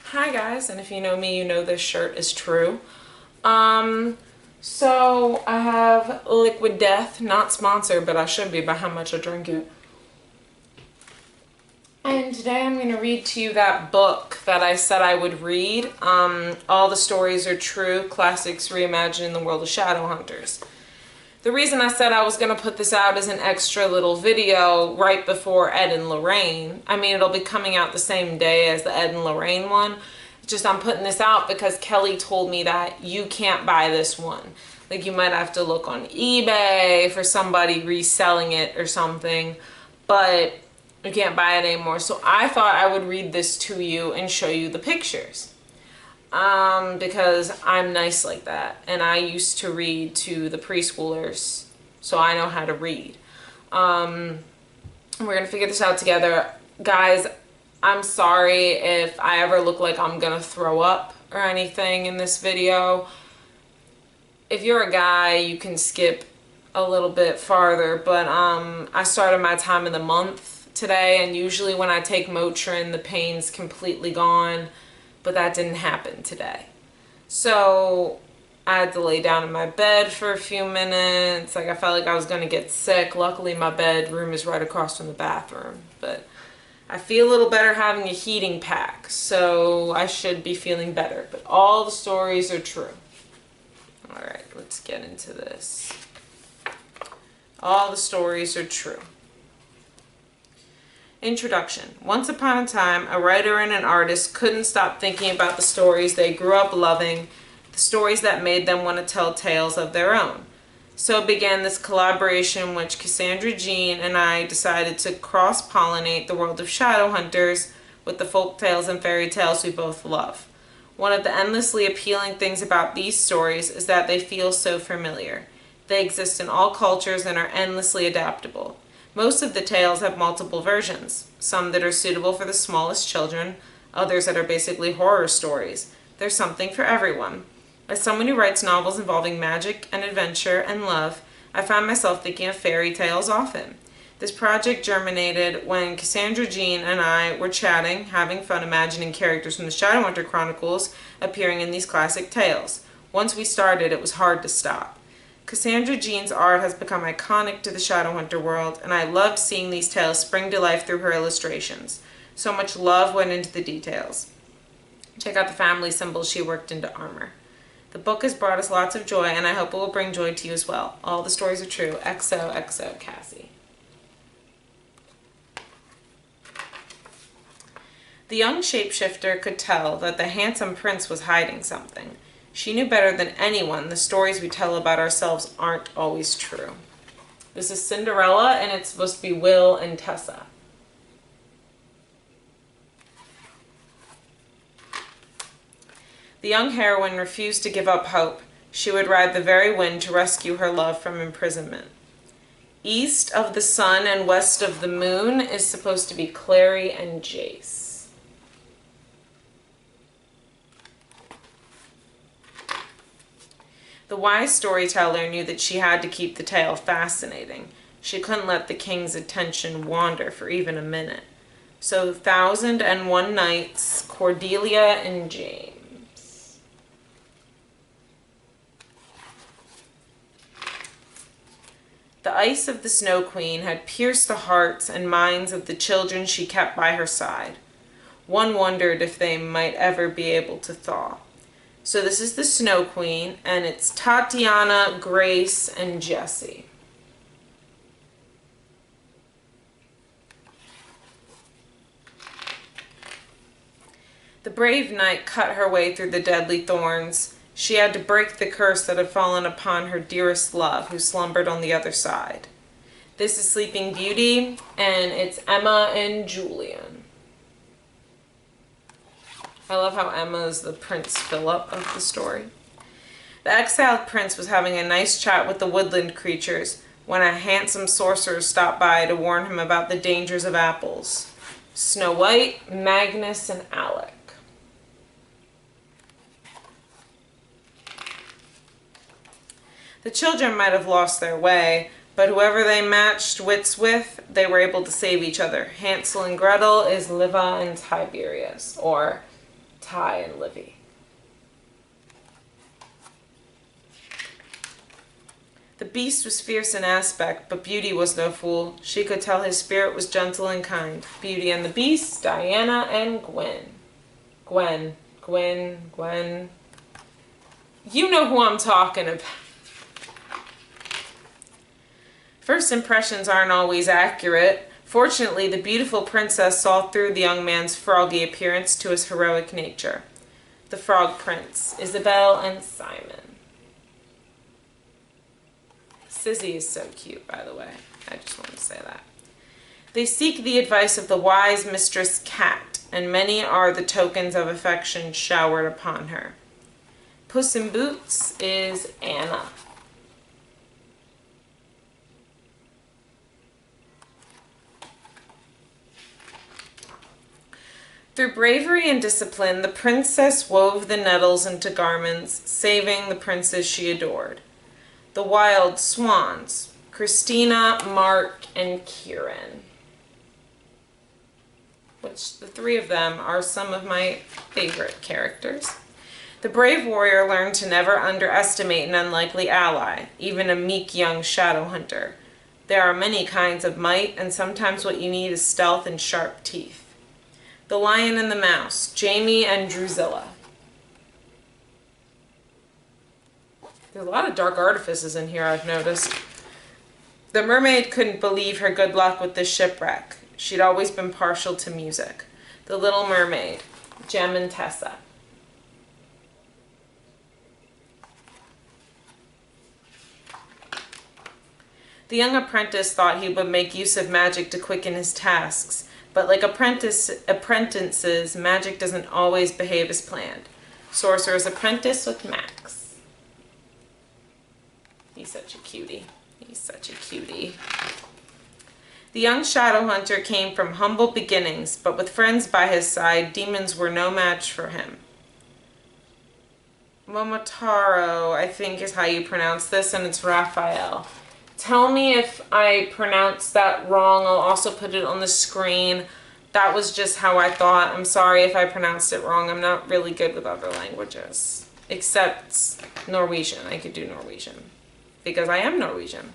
Hi guys, and if you know me, you know this shirt is true. So I have Liquid Death, not sponsored, but I should be by how much I drink it. And today I'm going to read to you that book that I said I would read. All the Stories Are True, Classics Reimagined in the World of Shadowhunters. The reason I said I was going to put this out as an extra little video right before Ed and Lorraine. I mean, it'll be coming out the same day as the Ed and Lorraine one. It's just I'm putting this out because Kelly told me that you can't buy this one. Like, you might have to look on eBay for somebody reselling it or something, but you can't buy it anymore. So I thought I would read this to you and show you the pictures. Because I'm nice like that, and I used to read to the preschoolers, so I know how to read. We're gonna figure this out together. Guys, I'm sorry if I ever look like I'm gonna throw up or anything in this video. If you're a guy, you can skip a little bit farther, but I started my time of the month today, and usually when I take Motrin, the pain's completely gone. But that didn't happen today. So I had to lay down in my bed for a few minutes. Like, I felt like I was gonna get sick. Luckily my bedroom is right across from the bathroom. But I feel a little better having a heating pack, so I should be feeling better. But all the stories are true. Alright, let's get into this. All the stories are true. Introduction. Once upon a time, a writer and an artist couldn't stop thinking about the stories they grew up loving, the stories that made them want to tell tales of their own. So began this collaboration in which Cassandra Jean and I decided to cross-pollinate the world of Shadowhunters with the folk tales and fairy tales we both love. One of the endlessly appealing things about these stories is that they feel so familiar. They exist in all cultures and are endlessly adaptable. Most of the tales have multiple versions, some that are suitable for the smallest children, others that are basically horror stories. There's something for everyone. As someone who writes novels involving magic and adventure and love, I find myself thinking of fairy tales often. This project germinated when Cassandra Jean and I were chatting, having fun imagining characters from the Shadowhunter Chronicles appearing in these classic tales. Once we started, it was hard to stop. Cassandra Jean's art has become iconic to the Shadowhunter world, and I loved seeing these tales spring to life through her illustrations. So much love went into the details. Check out the family symbols she worked into armor. The book has brought us lots of joy, and I hope it will bring joy to you as well. All the stories are true. XOXO Cassie. The young shapeshifter could tell that the handsome prince was hiding something. She knew better than anyone the stories we tell about ourselves aren't always true. This is Cinderella, and it's supposed to be Will and Tessa. The young heroine refused to give up hope. She would ride the very wind to rescue her love from imprisonment. East of the sun and west of the moon is supposed to be Clary and Jace. The wise storyteller knew that she had to keep the tale fascinating. She couldn't let the king's attention wander for even a minute. So 1001 Nights, Cordelia and James. The ice of the Snow Queen had pierced the hearts and minds of the children she kept by her side. One wondered if they might ever be able to thaw. So this is the Snow Queen, and it's Tatiana, Grace, and Jessie. The brave knight cut her way through the deadly thorns. She had to break the curse that had fallen upon her dearest love, who slumbered on the other side. This is Sleeping Beauty, and it's Emma and Julian. I love how Emma is the Prince Philip of the story. The exiled prince was having a nice chat with the woodland creatures when a handsome sorcerer stopped by to warn him about the dangers of apples. Snow White, Magnus, and Alec. The children might have lost their way, but whoever they matched wits with, they were able to save each other. Hansel and Gretel is Liva and Tiberius, or Ty and Livy. The beast was fierce in aspect, but Beauty was no fool. She could tell his spirit was gentle and kind. Beauty and the Beast, Diana and Gwen. Gwen. You know who I'm talking about. First impressions aren't always accurate. Fortunately, the beautiful princess saw through the young man's froggy appearance to his heroic nature. The Frog Prince, Isabel and Simon. Sizzy is so cute, by the way. I just want to say that. They seek the advice of the wise Mistress Cat, and many are the tokens of affection showered upon her. Puss in Boots is Anna. Through bravery and discipline, the princess wove the nettles into garments, saving the princes she adored. The Wild Swans, Christina, Mark, and Kieran. Which the three of them are some of my favorite characters. The brave warrior learned to never underestimate an unlikely ally, even a meek young shadow hunter. There are many kinds of might, and sometimes what you need is stealth and sharp teeth. The Lion and the Mouse, Jamie and Drusilla. There's a lot of dark artifices in here, I've noticed. The mermaid couldn't believe her good luck with this shipwreck. She'd always been partial to music. The Little Mermaid, Jem and Tessa. The young apprentice thought he would make use of magic to quicken his tasks, but like apprentices, magic doesn't always behave as planned. Sorcerer's Apprentice with Max. He's such a cutie. He's such a cutie. The young shadow hunter came from humble beginnings, but with friends by his side, demons were no match for him. Momotaro, I think is how you pronounce this, and it's Raphael. Tell me if I pronounced that wrong. I'll also put it on the screen. That was just how I thought. I'm sorry if I pronounced it wrong. I'm not really good with other languages, except Norwegian. I could do Norwegian because I am Norwegian.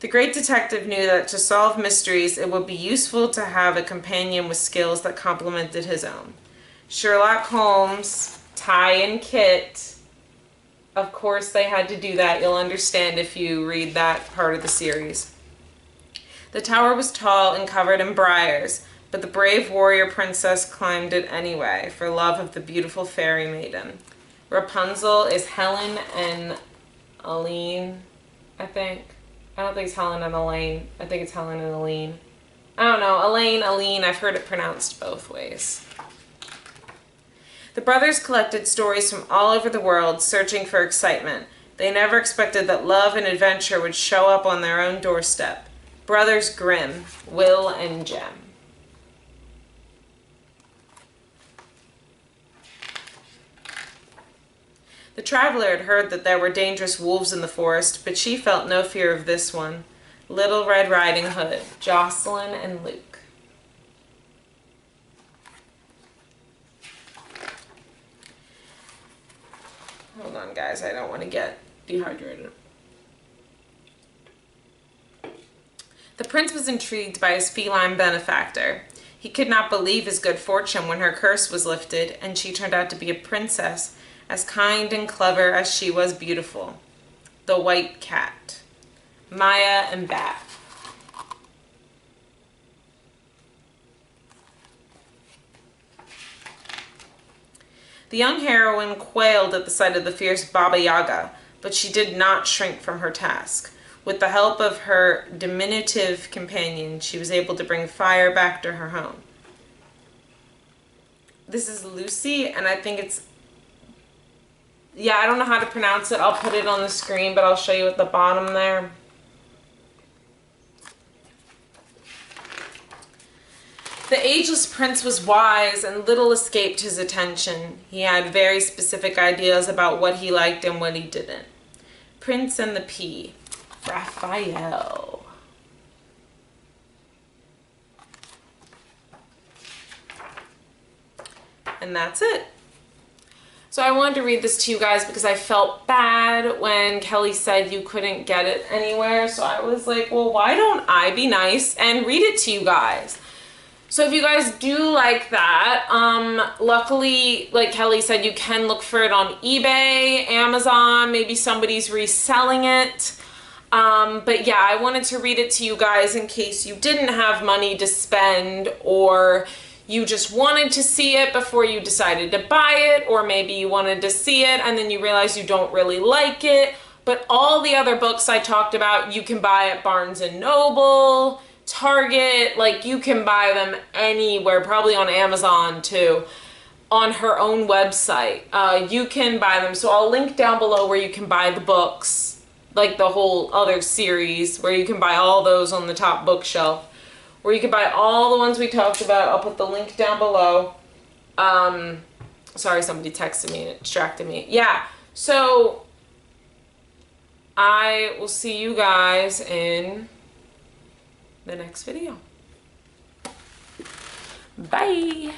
The great detective knew that to solve mysteries, it would be useful to have a companion with skills that complemented his own. Sherlock Holmes, Ty and Kit, of course they had to do that. You'll understand if you read that part of the series. The tower was tall and covered in briars, but the brave warrior princess climbed it anyway for love of the beautiful fairy maiden. Rapunzel is Helen and Aline, I think. I don't think it's Helen and Elaine. I think it's Helen and Aline. I don't know. Elaine, Aline. I've heard it pronounced both ways. The brothers collected stories from all over the world, searching for excitement. They never expected that love and adventure would show up on their own doorstep. Brothers Grimm, Will and Jem. The traveler had heard that there were dangerous wolves in the forest, but she felt no fear of this one. Little Red Riding Hood, Jocelyn and Luke. Hold on, guys, I don't want to get dehydrated. The prince was intrigued by his feline benefactor. He could not believe his good fortune when her curse was lifted, and she turned out to be a princess, as kind and clever as she was beautiful. The White Cat, Maya and Bat. The young heroine quailed at the sight of the fierce Baba Yaga, but she did not shrink from her task. With the help of her diminutive companion, she was able to bring fire back to her home. This is Lucy, and I think it's, yeah, I don't know how to pronounce it. I'll put it on the screen, but I'll show you at the bottom there. The ageless prince was wise, and little escaped his attention. He had very specific ideas about what he liked and what he didn't. Prince and the Pea, Raphael. And that's it. So I wanted to read this to you guys because I felt bad when Kelly said you couldn't get it anywhere. So I was like, well, why don't I be nice and read it to you guys? So if you guys do like that, luckily, like Kelly said, you can look for it on eBay, Amazon, maybe somebody's reselling it. But yeah, I wanted to read it to you guys in case you didn't have money to spend, or you just wanted to see it before you decided to buy it, or maybe you wanted to see it and then you realize you don't really like it. But all the other books I talked about, you can buy at Barnes & Noble, Target, like you can buy them anywhere, probably on Amazon too, on her own website. You can buy them. So I'll link down below where you can buy the books, like the whole other series, where you can buy all those on the top bookshelf, where you can buy all the ones we talked about. I'll put the link down below. Sorry, somebody texted me and it distracted me. Yeah, so I will see you guys in the next video. Bye.